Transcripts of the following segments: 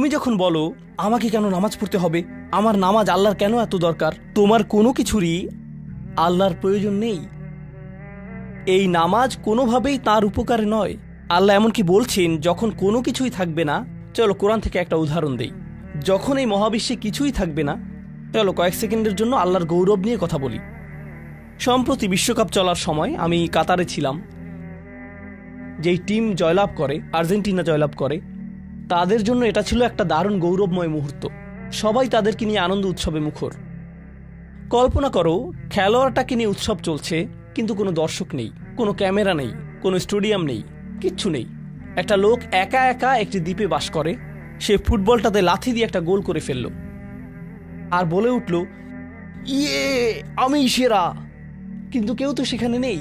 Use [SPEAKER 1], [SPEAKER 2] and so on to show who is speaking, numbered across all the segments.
[SPEAKER 1] তুমি যখন বলো আমাকে কেন নামাজ পড়তে হবে, আমার নামাজ আল্লাহর কেন এত দরকার, তোমার কোনো কিছুরই আল্লাহর প্রয়োজন নেই। এই নামাজ কোনোভাবেই তার উপকারে নয়। আল্লাহ এমনকি বলছেন যখন কোনো কিছুই থাকবে না, চলো কোরআন থেকে একটা উদাহরণ দেই। যখন এই মহাবিশ্বে কিছুই থাকবে না, চলো কয়েক সেকেন্ডের জন্য আল্লাহর গৌরব নিয়ে কথা বলি। সম্প্রতি বিশ্বকাপ চলার সময় আমি কাতারে ছিলাম। যেই টিম জয়লাভ করে, আর্জেন্টিনা জয়লাভ করে, তাদের জন্য এটা ছিল একটা দারুণ গৌরবময় মুহূর্ত। সবাই তাদেরকে নিয়ে আনন্দ উৎসবে মুখর। কল্পনা করো, খেলোয়াড়টাকে নিয়ে উৎসব চলছে, কিন্তু কোনো দর্শক নেই, কোনো ক্যামেরা নেই, কোনো স্টেডিয়াম নেই, কিচ্ছু নেই। একটা লোক একা একা একটি দ্বীপে বাস করে, সে ফুটবলটাতে লাথি দিয়ে একটা গোল করে ফেলল আর বলে উঠল, ইয়ে, আমি সেরা। কিন্তু কেউ তো সেখানে নেই।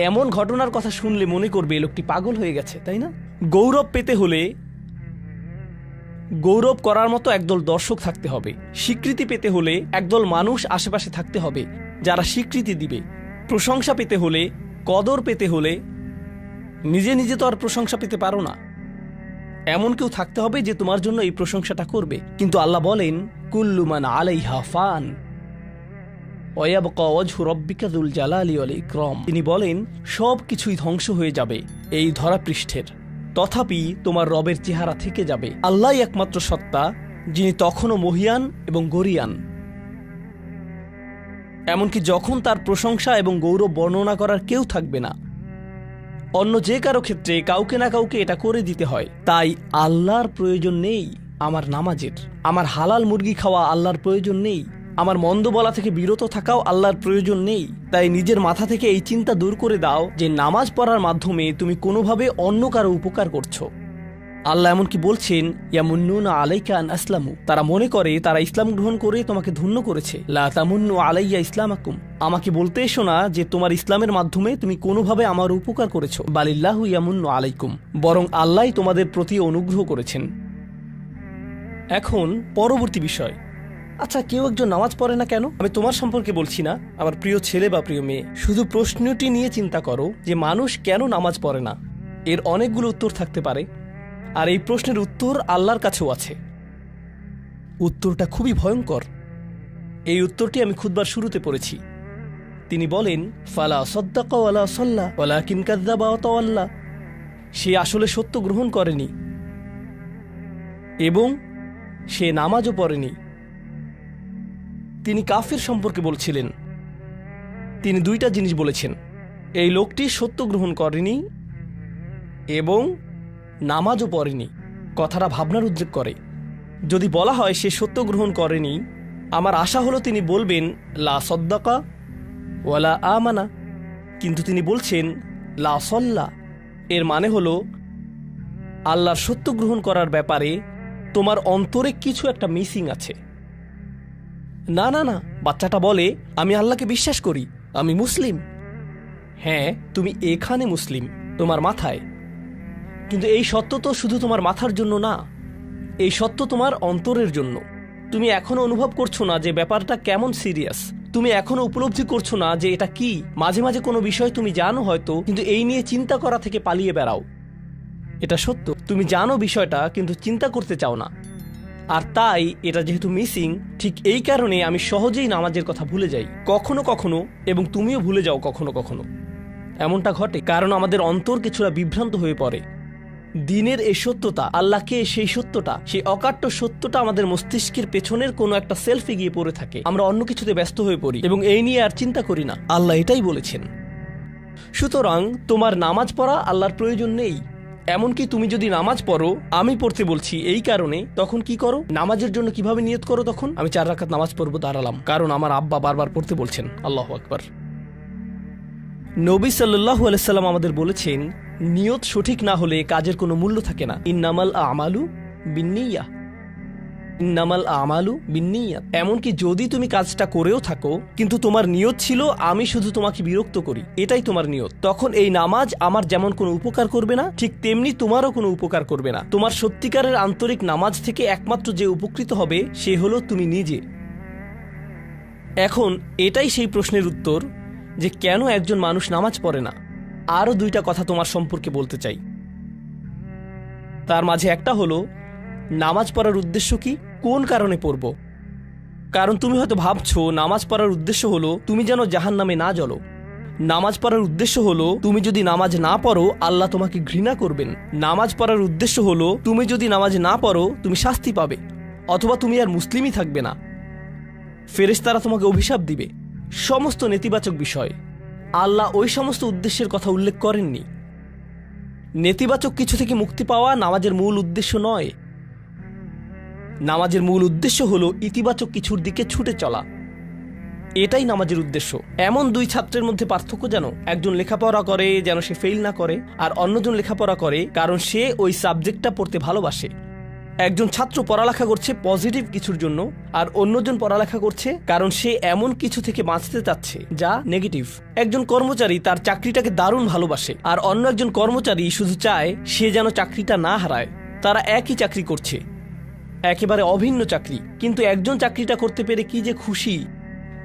[SPEAKER 1] এমন ঘটনার কথা শুনলে মনে করবে লোকটি পাগল হয়ে গেছে, তাই না? গৌরব পেতে হলে গৌরব করার মতো একদল দর্শক থাকতে হবে। স্বীকৃতি পেতে হলে একদল মানুষ আশেপাশে থাকতে হবে যারা স্বীকৃতি দিবে। প্রশংসা পেতে হলে, কদর পেতে হলে নিজে নিজে তো আর প্রশংসা পেতে পারো না। এমন কেউ থাকতে হবে যে তোমার জন্য এই প্রশংসাটা করবে। কিন্তু আল্লাহ বলেন, কুল্লু মান আলাইহা ফান ওয়ায়াবকা ওয়াজহু রাব্বিকা যুল জালালি ওয়াল ইকরাম। তিনি বলেন সব কিছুই ধ্বংস হয়ে যাবে এই ধরাপৃষ্ঠের, তথাপি তোমার রবের চেহারা থেকে যাবে। আল্লাহই একমাত্র সত্তা, যিনি তখনও মহিয়ান এবং গরিয়ান। এমনকি যখন তার প্রশংসা এবং গৌরব বর্ণনা করার কেউ থাকবে না, অন্য যে কারো ক্ষেত্রে কাউকে না কাউকে এটা করে দিতে হয়। তাই আল্লাহর প্রয়োজন নেই আমার নামাজের। আমার হালাল মুরগি খাওয়া আল্লাহর প্রয়োজন নেই। আমার মন্দ বলা থেকে বিরত থাকাও আল্লাহর প্রয়োজন নেই। তাই নিজের মাথা থেকে এই চিন্তা দূর করে দাও যে নামাজ পড়ার মাধ্যমে তুমি কোনোভাবে অন্য কারো উপকার করছো। আল্লাহ এমনকি বলছেন, ইয়ামুন্নুনা আলাইকা আন আসলামু, তারা মনে করে তারা ইসলাম গ্রহণ করে তোমাকে ধন্য করেছে। লা তামুন্নু আলাইয়া ইসলামাকুম, আমাকে বলতে এসো না যে তোমার ইসলামের মাধ্যমে তুমি কোনোভাবে আমার উপকার করেছো। বালিল্লাহু ইয়ামুন্নু আলাইকুম, বরং আল্লাহই তোমাদের প্রতি অনুগ্রহ করেছেন। এখন পরবর্তী বিষয়, আচ্ছা কেউ একজন নামাজ পড়ে না কেন? আমি তোমার সম্পর্কে বলছি না, আমার প্রিয় ছেলে বা প্রিয় মেয়ে। শুধু প্রশ্নটি নিয়ে চিন্তা করো যে মানুষ কেন নামাজ পড়ে না। এর অনেকগুলো উত্তর থাকতে পারে, আর এই প্রশ্নের উত্তর আল্লাহর কাছেও আছে। উত্তরটা খুবই ভয়ঙ্কর। এই উত্তরটি আমি খুতবার শুরুতে পড়েছি। তিনি বলেন, ফালা সাদ্দাকা ওয়ালা সাল্লা ওয়ালাকিন কাযযাবা ওয়া তাওয়াল্লা, সে আসলে সত্য গ্রহণ করেনি এবং সে নামাজও পড়েনি। তিনি কাফির সম্পর্কে বলছিলেন। তিনি দুইটা জিনিস বলেছেন, এই লোকটি সত্য গ্রহণ করেনি এবং নামাজও পড়েনি। কথাটা ভাবনার উদ্রেক করে। যদি বলা হয় সে সত্য গ্রহণ করেনি, আমার আশা হলো তিনি বলবেন লা সাদ্দাকা ওয়ালা আমানা, কিন্তু তিনি বলছেন লা সাল্লা। এর মানে হলো আল্লাহর সত্য গ্রহণ করার ব্যাপারে তোমার অন্তরে কিছু একটা মিসিং আছে। না না না, বাচ্চাটা বলে আমি আল্লাহকে বিশ্বাস করি, আমি মুসলিম। হ্যাঁ, তুমি এখানে মুসলিম, তোমার মাথায়। কিন্তু এই সত্য তো শুধু তোমার মাথার জন্য না, এই সত্য তোমার অন্তরের জন্য। তুমি এখনো অনুভব করছো না যে ব্যাপারটা কেমন সিরিয়াস। তুমি এখনো উপলব্ধি করছো না যে এটা কি। মাঝে মাঝে কোনো বিষয় তুমি জানো হয়তো, কিন্তু এই নিয়ে চিন্তা করা থেকে পালিয়ে বেড়াও। এটা সত্য, তুমি জানো বিষয়টা কিন্তু চিন্তা করতে চাও না। আর তাই এটা যেহেতু মিসিং, ঠিক এই কারণে আমি সহজেই নামাজের কথা ভুলে যাই কখনো কখনো, এবং তুমিও ভুলে যাও কখনো কখনো। এমনটা ঘটে কারণ আমাদের অন্তর কিছুটা বিভ্রান্ত হয়ে পড়ে। দিনের এই সত্যতা, আল্লাহকে সেই সত্যটা, সেই অকাট্য সত্যটা আমাদের মস্তিষ্কের পেছনের কোনো একটা সেলফে গিয়ে পড়ে থাকে। আমরা অন্য কিছুতে ব্যস্ত হয়ে পড়ি এবং এই নিয়ে আর চিন্তা করি না। আল্লাহ এটাই বলেছেন। সুতরাং তোমার নামাজ পড়া আল্লাহর প্রয়োজন নেই। এমনকি তুমি যদি নামাজ পড়ো, আমি পড়তে বলছি এই কারণে, তখন কি করো? নামাজের জন্য কিভাবে নিয়ত করো? তখন আমি 4 রাকাত নামাজ পড়বো, দাঁড়ালাম, কারণ আমার আব্বা বারবার পড়তে বলছেন। আল্লাহু আকবার। নবী সাল্লাল্লাহু আলাইহি সাল্লাম আমাদের বলেছেন, নিয়ত সঠিক না হলে কাজের কোনো মূল্য থাকে না। ইন্নামাল আমালু বিন্নিয়াহ, ইন্নামাল আমালু বিন্নিয়াত। এমনকি যদি তুমি কাজটা করেও থাকো কিন্তু তোমার নিয়ত ছিল আমি শুধু তোমাকে বিরক্ত করি, এটাই তোমার নিয়ত, তখন এই নামাজ আমার যেমন কোনো উপকার করবে না, ঠিক তেমনি তোমারও কোনো উপকার করবে না। তোমার সত্যিকারের আন্তরিক নামাজ থেকে একমাত্র যে উপকৃত হবে সে হলো তুমি নিজে। এখন এটাই সেই প্রশ্নের উত্তর যে কেন একজন মানুষ নামাজ পড়ে না। আরও 2টা কথা তোমার সম্পর্কে বলতে চাই। তার মাঝে একটা হলো নামাজ পড়ার উদ্দেশ্য কি, কোন কারণে পড়ব? কারণ তুমি হয়তো ভাবছো নামাজ পড়ার উদ্দেশ্য হলো তুমি যেন জাহান্নামে না জ্বলো। নামাজ পড়ার উদ্দেশ্য হলো তুমি যদি নামাজ না পড়ো আল্লাহ তোমাকে ঘৃণা করবেন। নামাজ পড়ার উদ্দেশ্য হলো তুমি যদি নামাজ না পড়ো তুমি শাস্তি পাবে, অথবা তুমি আর মুসলিমই থাকবে না, ফেরেশতারা তোমাকে অভিশাপ দিবে। সমস্ত নেতিবাচক বিষয়। আল্লাহ ওই সমস্ত উদ্দেশ্যের কথা উল্লেখ করেননি। নেতিবাচক কিছু থেকে মুক্তি পাওয়া নামাজের মূল উদ্দেশ্য নয়। নামাজের মূল উদ্দেশ্য হলো ইতিবাচক কিছুর দিকে ছুটে চলা। এটাই নামাজের উদ্দেশ্য। এমন দুই ছাত্রের মধ্যে পার্থক্য যেন একজন লেখাপড়া করে যেন সে ফেল না করে, আর অন্যজন লেখাপড়া করে কারণ সে ওই সাবজেক্টটা পড়তে ভালোবাসে। একজন ছাত্র পড়ালেখা করছে পজিটিভ কিছুর জন্য, আর অন্যজন পড়ালেখা করছে কারণ সে এমন কিছু থেকে বাঁচতে চাচ্ছে যা নেগেটিভ। একজন কর্মচারী তার চাকরিটাকে দারুণ ভালোবাসে, আর অন্য একজন কর্মচারী শুধু চায় সে যেন চাকরিটা না হারায়। তারা একই চাকরি করছে, একেবারে অভিন্ন চাকরি, কিন্তু একজন চাকরিটা করতে পেরে কি যে খুশি,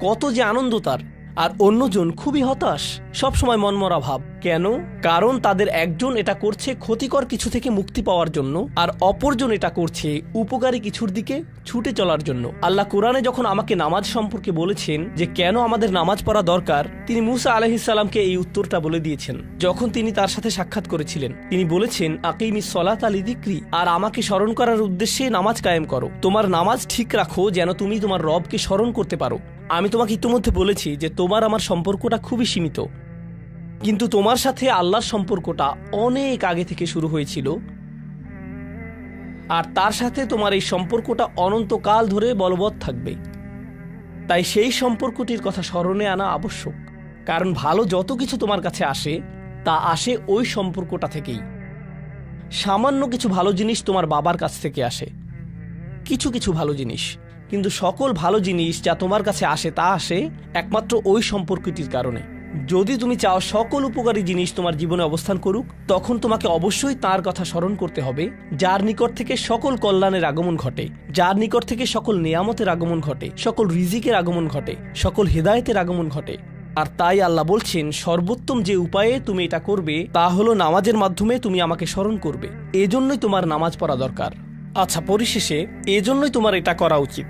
[SPEAKER 1] কত যে আনন্দ তার, আর অন্যজন খুবই হতাশ, সবসময় মনমরা ভাব। কেন? কারণ তাদের একজন এটা করছে ক্ষতিকর কিছু থেকে মুক্তি পাওয়ার জন্য, আর অপরজন এটা করছে উপকারী কিছুর দিকে ছুটে চলার জন্য। আল্লাহ কোরআনে যখন আমাকে নামাজ সম্পর্কে বলেছেন যে কেন আমাদের নামাজ পড়া দরকার, তিনি মুসা আলাইহিস সালামকে এই উত্তরটা বলে দিয়েছেন। যখন তিনি তার সাথে সাক্ষাৎ করেছিলেন তিনি বলেছেন, আকিমিস সলাতা লিযিকরি, আর আমাকে স্মরণ করার উদ্দেশ্যে নামাজ কায়েম করো। তোমার নামাজ ঠিক রাখো যেন তুমি তোমার রবকে স্মরণ করতে পারো। আমি তোমাকে ইতিমধ্যে বলেছি যে তোমার আমার সম্পর্কটা খুবই সীমিত, কিন্তু তোমার সাথে আল্লাহর সম্পর্কটা অনেক আগে থেকে শুরু হয়েছিল, আর তার সাথে তোমার এই সম্পর্কটা অনন্তকাল ধরে বলবৎ থাকবে। তাই সেই সম্পর্কটির কথা স্মরণে আনা আবশ্যক, কারণ ভালো যত কিছু তোমার কাছে আসে তা আসে ওই সম্পর্কটা থেকেই। সামান্য কিছু ভালো জিনিস তোমার বাবার কাছ থেকে আসে, কিছু কিছু ভালো জিনিস, কিন্তু সকল ভালো জিনিস যা তোমার কাছে আসে তা আসে একমাত্র ওই সম্পর্কটির কারণে। যদি তুমি চাও সকল উপকারী জিনিস তোমার জীবনে অবস্থান করুক, তখন তোমাকে অবশ্যই তার কথা স্মরণ করতে হবে যার নিকট থেকে সকল কল্যাণের আগমন ঘটে, যার নিকট থেকে সকল নেয়ামতের আগমন ঘটে, সকল রিজিকের আগমন ঘটে, সকল হেদায়েতের আগমন ঘটে। আর তাই আল্লাহ বলছেন সর্বোত্তম যে উপায়ে তুমি এটা করবে তা হলো নামাজের মাধ্যমে তুমি আমাকে স্মরণ করবে। এজন্যই তোমার নামাজ পড়া দরকার। আচ্ছা, পরিশেষে এজন্যই তোমার এটা করা উচিত,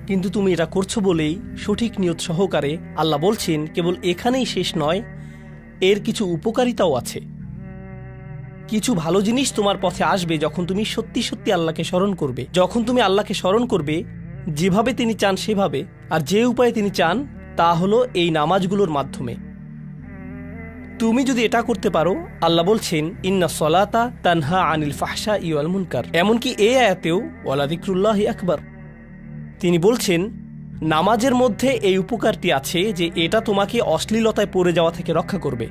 [SPEAKER 1] কিন্তু তুমি এটা করছো বলেই সঠিক নিয়ত সহকারে আল্লাহ বলছেন কেবল এখানেই শেষ নয়, এর কিছু উপকারিতাও আছে। কিছু ভালো জিনিস তোমার পথে আসবে যখন তুমি সত্যি সত্যি আল্লাহকে স্মরণ করবে। যখন তুমি আল্লাহকে স্মরণ করবে যেভাবে তিনি চান সেভাবে, আর যে উপায়ে তিনি চান তা হলো এই নামাজগুলোর মাধ্যমে। তুমি যদি এটা করতে পারো, আল্লাহ বলছেন ইন্না সলাতা তানহা আনিল ফাহশাই ওয়াল মুনকার। এমনকি এই আয়াতেও ওয়ালা যিকরুল্লাহি আকবার, তিনি বলছেন নামাজের মধ্যে এই উপকারটি আছে যে এটা তোমাকে অশ্লীলতায় পড়ে যাওয়া থেকে রক্ষা করবে।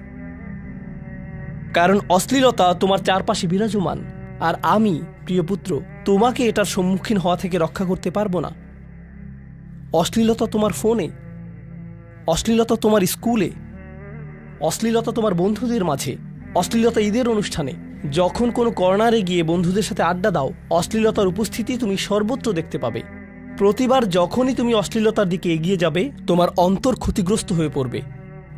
[SPEAKER 1] কারণ অশ্লীলতা তোমার চারপাশে বিরাজমান, আর আমি প্রিয় পুত্র তোমাকে এটার সম্মুখীন হওয়া থেকে রক্ষা করতে পারবো না। অশ্লীলতা তোমার ফোনে, অশ্লীলতা তোমার স্কুলে, অশ্লীলতা তোমার বন্ধুদের মাঝে, অশ্লীলতা ঈদের অনুষ্ঠানে, যখন কোনো কর্নারে গিয়ে বন্ধুদের সাথে আড্ডা দাও, অশ্লীলতার উপস্থিতি তুমি সর্বত্র দেখতে পাবে। প্রতিবার যখনই তুমি অশ্লীলতার দিকে এগিয়ে যাবে তোমার অন্তর ক্ষতিগ্রস্ত হয়ে পড়বে।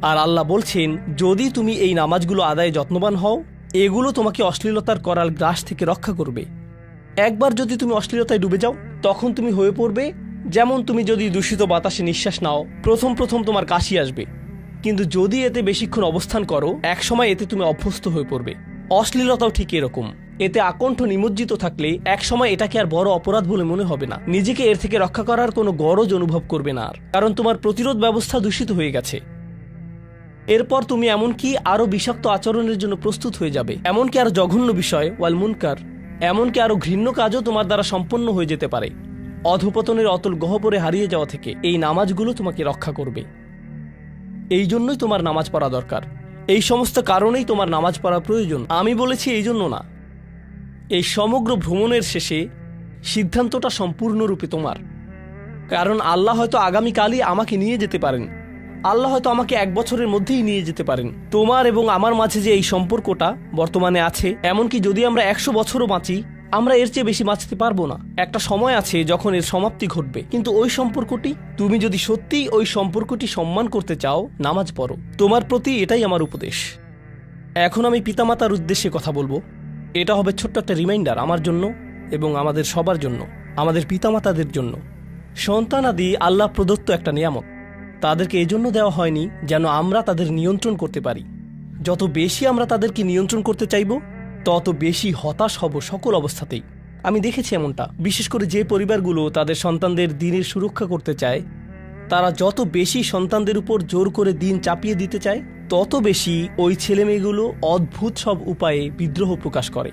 [SPEAKER 1] আর আল্লাহ বলছেন যদি তুমি এই নামাজগুলো আদায়ে যত্নবান হও, এগুলো তোমাকে অশ্লীলতার করাল গ্রাস থেকে রক্ষা করবে। একবার যদি তুমি অশ্লীলতায় ডুবে যাও, তখন তুমি হয়ে পড়বে যেমন তুমি যদি দূষিত বাতাসে নিঃশ্বাস নাও, প্রথম প্রথম তোমার কাশি আসবে, কিন্তু যদি এতে বেশিক্ষণ অবস্থান করো একসময় এতে তুমি অভ্যস্ত হয়ে পড়বে। অশ্লীলতাও ঠিক এরকম, এতে আকণ্ঠ নিমজ্জিত থাকলে একসময় এটাকে আর বড় অপরাধ বলে মনে হবে না, নিজেকে এর থেকে রক্ষা করার কোনো গরজ অনুভব করবে না আর, কারণ তোমার প্রতিরোধ ব্যবস্থা দূষিত হয়ে গেছে। এরপর তুমি এমনকি আরো বিষাক্ত আচরণের জন্য প্রস্তুত হয়ে যাবে, এমনকি আরো জঘন্য বিষয় ওয়াল মুনকার, এমনকি আরো ঘৃণ্য কাজও তোমার দ্বারা সম্পন্ন হয়ে যেতে পারে। অধপতনের অতল গহ্বরে হারিয়ে যাওয়া থেকে এই নামাজগুলো তোমাকে রক্ষা করবে। এই জন্যই তোমার নামাজ পড়া দরকার, এই সমস্ত কারণেই তোমার নামাজ পড়া প্রয়োজন। আমি বলেছি এই জন্য না, এই সমগ্র ভ্রমণের শেষে সিদ্ধান্তটা সম্পূর্ণরূপে তোমার। কারণ আল্লাহ হয়তো আগামীকালই আমাকে নিয়ে যেতে পারেন, আল্লাহ হয়তো আমাকে 1 বছরের মধ্যেই নিয়ে যেতে পারেন। তোমার এবং আমার মাঝে যে এই সম্পর্কটা বর্তমানে আছে, এমনকি যদি আমরা 100 বছরও বাঁচি, আমরা এর চেয়ে বেশি বাঁচতে পারবো না। একটা সময় আছে যখন এর সমাপ্তি ঘটবে, কিন্তু ওই সম্পর্কটি, তুমি যদি সত্যিই ওই সম্পর্কটি সম্মান করতে চাও, নামাজ পড়ো। তোমার প্রতি এটাই আমার উপদেশ। এখন আমি পিতামাতার উদ্দেশ্যে কথা বলবো। এটা হবে ছোট্ট একটা রিমাইন্ডার আমার জন্য এবং আমাদের সবার জন্য, আমাদের পিতামাতাদের জন্য। সন্তানাদি আল্লাহ প্রদত্ত একটা নিয়ামত। তাদেরকে এজন্য দেওয়া হয়নি যেন আমরা তাদের নিয়ন্ত্রণ করতে পারি। যত বেশি আমরা তাদেরকে নিয়ন্ত্রণ করতে চাইব, তত বেশি হতাশ হব সকল অবস্থাতেই। আমি দেখেছি এমনটা, বিশেষ করে যে পরিবারগুলো তাদের সন্তানদের দিনের সুরক্ষা করতে চায়, তারা যত বেশি সন্তানদের উপর জোর করে দিন চাপিয়ে দিতে চায়, তত বেশি ওই ছেলেমেয়েগুলো অদ্ভুত সব উপায়ে বিদ্রোহ প্রকাশ করে।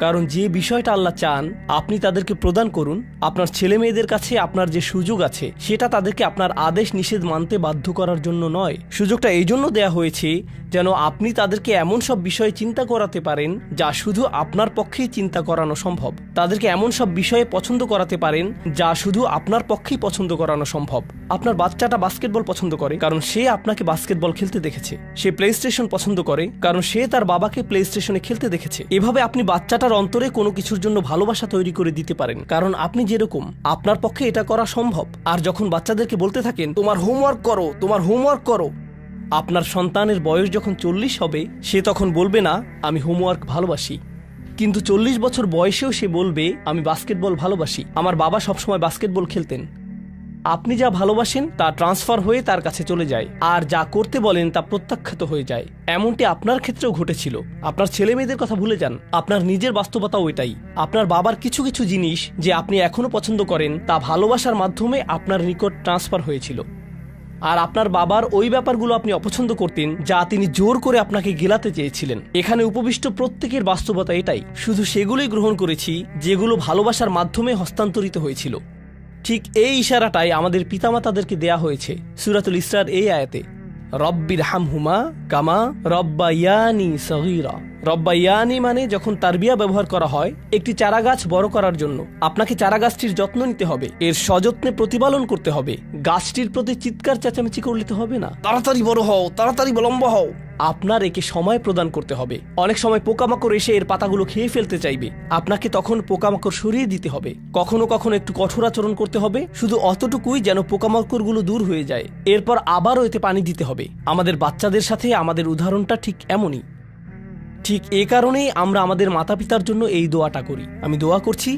[SPEAKER 1] কারণ যে বিষয়টা আল্লাহ চান আপনি তাদেরকে প্রদান করুন, আপনার ছেলে মেয়েদের কাছে আপনার যে সুযোগ আছে সেটা তাদেরকে আপনার আদেশ নিষেধ মানতে বাধ্য করার জন্য নয়। সুযোগটা এই জন্য দেয়া হয়েছে যেন আপনি তাদেরকে এমন সব বিষয়ে চিন্তা করাতে পারেন যা শুধু আপনার পক্ষেই চিন্তা করানো সম্ভব। তাদেরকে এমন সব বিষয়ে পছন্দ করাতে পারেন যা শুধু আপনার পক্ষেই পছন্দ করানো সম্ভব। আপনার বাচ্চাটা বাস্কেটবল পছন্দ করে কারণ সে আপনাকে বাস্কেটবল খেলতে দেখেছে। সে প্লে স্টেশন পছন্দ করে কারণ সে তার বাবাকে প্লে স্টেশনে খেলতে দেখেছে। এভাবে আপনি বাচ্চাটার অন্তরে কোনো কিছুর জন্য ভালোবাসা তৈরি করে দিতে পারেন, কারণ আপনি যেরকম, আপনার পক্ষে এটা করা সম্ভব। আর যখন বাচ্চাদেরকে বলতে থাকেন তোমার হোমওয়ার্ক করো, তোমার হোমওয়ার্ক করো, আপনার সন্তানের বয়স যখন 40 হবে সে তখন বলবে না আমি হোমওয়ার্ক ভালোবাসি, কিন্তু 40 বছর বয়সেও সে বলবে আমি বাস্কেটবল ভালোবাসি, আমার বাবা সবসময় বাস্কেটবল খেলতেন। আপনি যা ভালোবাসেন তা ট্রান্সফার হয়ে তার কাছে চলে যায়, আর যা করতে বলেন তা প্রত্যাখ্যাত হয়ে যায়। এমনটি আপনার ক্ষেত্রেও ঘটেছিল। আপনার ছেলে মেয়েদের কথা ভুলে যান, আপনার নিজের বাস্তবতাও এটাই। আপনার বাবার কিছু কিছু জিনিস যে আপনি এখনো পছন্দ করেন তা ভালোবাসার মাধ্যমে আপনার নিকট ট্রান্সফার হয়েছিল, আর আপনার বাবার ওই ব্যাপারগুলো আপনি অপছন্দ করতেন যা তিনি জোর করে আপনাকে গেলাতে চেয়েছিলেন। এখানে উপবিষ্ট প্রত্যেকের বাস্তবতা এটাই, শুধু সেগুলোই গ্রহণ করেছি যেগুলো ভালোবাসার মাধ্যমে হস্তান্তরিত হয়েছিল। ঠিক এই ইশারাটাই আমাদের পিতামাতাদেরকে দেয়া হয়েছে সূরাতুল ইসরার এই আয়াতে, রব্বির হামহুমা কামা রব্বায়ানি সগীরা। রব্বায়ানি মানে যখন তারবিয়া ব্যবহার করা হয় একটি চারাগাছ বড় করার জন্য, আপনাকে চারাগাছটির যত্ন নিতে হবে, এর সযত্নে প্রতিপালন করতে হবে। গাছটির প্রতি চিৎকার চেঁচামেচি করলে তো হবে না, তাড়াতাড়ি বড় হও, তাড়াতাড়ি লম্বা হও। আপনার একে সময় প্রদান করতে হবে। অনেক সময় পোকামাকড় এসে এর পাতাগুলো খেয়ে ফেলতে চাইবে, আপনাকে তখন পোকামাকড় সরিয়ে দিতে হবে। কখনো কখনো একটু কঠোর আচরণ করতে হবে, শুধু অতটুকুই যেন পোকামাকড়গুলো দূর হয়ে যায়। এরপর আবারও এতে পানি দিতে হবে। আমাদের বাচ্চাদের সাথে আমাদের উদাহরণটা ঠিক এমনই। ঠিক এ কারণেই আমরা আমাদের মাতা পিতার জন্য এই দোয়াটা করি। আমি দোয়া করছি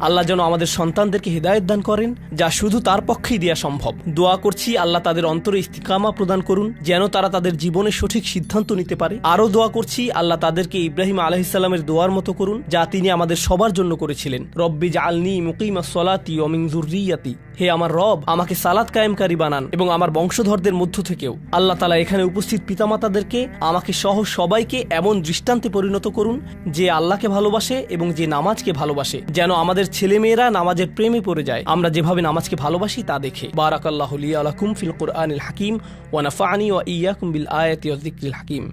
[SPEAKER 1] আল্লাহ যেন আমাদের সন্তানদেরকে হেদায়েত দান করেন, যা শুধু তার পক্ষেই দেয়া সম্ভব। দোয়া করছি আল্লাহ তাদের অন্তরে ইস্তিকামা প্রদান করুন, যেন তারা তাদের জীবনের সঠিক সিদ্ধান্ত নিতে পারে। আরও দোয়া করছি আল্লাহ তাদেরকে ইব্রাহিম আলাইহিস সালামের দোয়ার মতো করুন, যা তিনি আমাদের সবার জন্য করেছিলেন, রব্বি জাআলনি মুকিমাস সলাতি ওয়া মিন যুররিয়াতি। হে আমার রব, আমাকে সালাত কায়েমকারী বানান এবং আমার বংশধরদের মধ্য থেকেও। আল্লাহ তাআলা এখানে উপস্থিত পিতামাতাদেরকে, আমাকে সহ সবাইকে এমন দৃষ্টান্তে পরিণত করুন যে আল্লাহকে ভালোবাসে এবং যে নামাজকে ভালোবাসে, যেন আমাদের ছেলেমেয়েরা নামাজের প্রেমে পড়ে যায় আমরা যেভাবে নামাজকে ভালোবাসি তা দেখে। বারাকাল্লাহু লি ওয়া লাকুম ফিল কুরআনিল হাকিম ওয়া নাফা'নি ওয়া ইয়্যাকুম বিল আয়াতি ওয়াজ যিকরিল হাকিম।